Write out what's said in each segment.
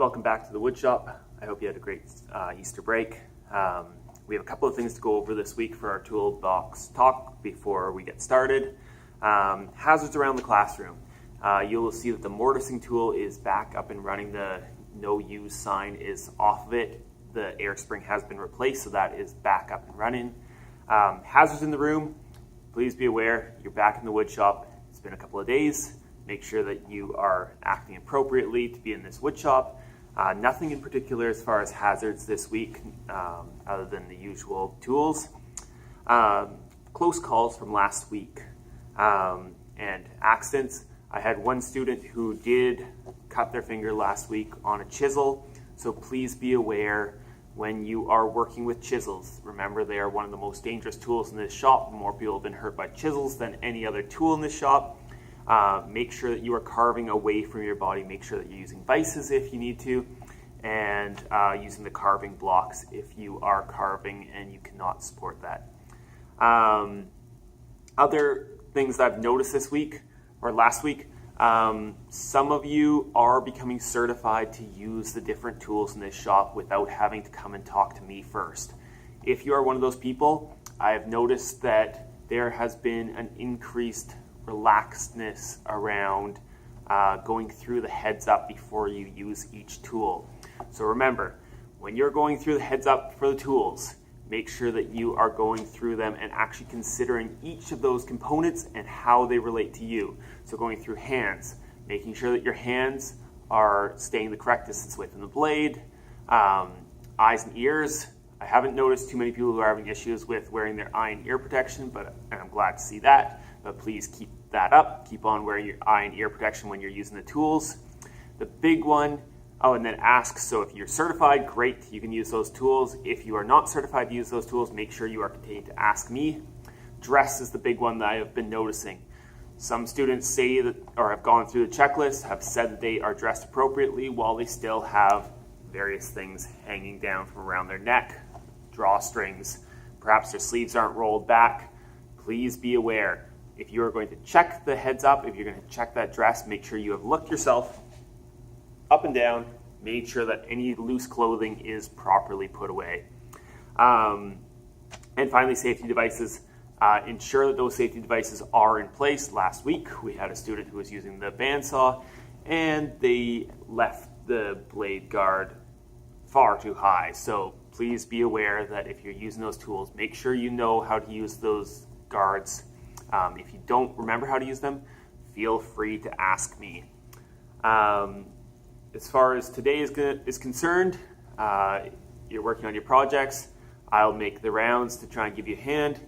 Welcome back to the woodshop. I hope you had a great Easter break. We have a couple of things to go over this week for our toolbox talk before we get started. Hazards around the classroom. You will see that the mortising tool is back up and running. The no use sign is off of it. The air spring has been replaced, so that is back up and running. Hazards in the room. Please be aware, you're back in the woodshop. It's been a couple of days. Make sure that you are acting appropriately to be in this woodshop. Nothing in particular as far as hazards this week, other than the usual tools. Close calls from last week and accidents. I had one student who did cut their finger last week on a chisel, so please be aware when you are working with chisels. Remember, they are one of the most dangerous tools in this shop. More people have been hurt by chisels than any other tool in this shop. Make sure that you are carving away from your body. Make sure that you're using vices if you need to, and using the carving blocks if you are carving and you cannot support that. Other things that I've noticed this week, or last week, some of you are becoming certified to use the different tools in this shop without having to come and talk to me first. If you are one of those people, I have noticed that there has been an increased relaxedness around going through the heads up before you use each tool. So remember, when you're going through the heads up for the tools, make sure that you are going through them and actually considering each of those components and how they relate to you. So going through hands, making sure that your hands are staying the correct distance away from the blade. Eyes and ears. I haven't noticed too many people who are having issues with wearing their eye and ear protection, but I'm glad to see that. But please keep that up. Keep on wearing your eye and ear protection when you're using the tools. The big one, and then ask. So if you're certified, great, you can use those tools. If you are not certified to use those tools, make sure you are continuing to ask me. Dress is the big one that I have been noticing. Some students say that, or have gone through the checklist, have said that they are dressed appropriately while they still have various things hanging down from around their neck, drawstrings, perhaps their sleeves aren't rolled back. Please be aware. If you are going to check the heads up, if you're going to check that dress, make sure you have looked yourself up and down, made sure that any loose clothing is properly put away. And finally, safety devices. Ensure that those safety devices are in place. Last week, we had a student who was using the bandsaw, and they left the blade guard far too high. So please be aware that if you're using those tools, make sure you know how to use those guards. If you don't remember how to use them, feel free to ask me. As far as today is concerned, you're working on your projects. I'll make the rounds to try and give you a hand.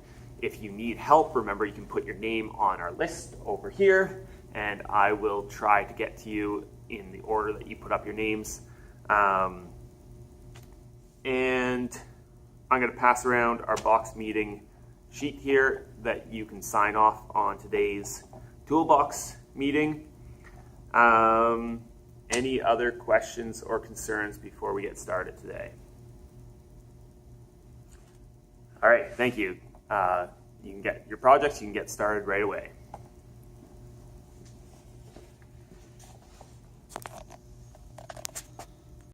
If you need help, remember you can put your name on our list over here, and I will try to get to you in the order that you put up your names. And I'm going to pass around our box meeting sheet here that you can sign off on today's toolbox meeting. Any other questions or concerns before we get started today? All right, thank you. You can get your projects, you can get started right away.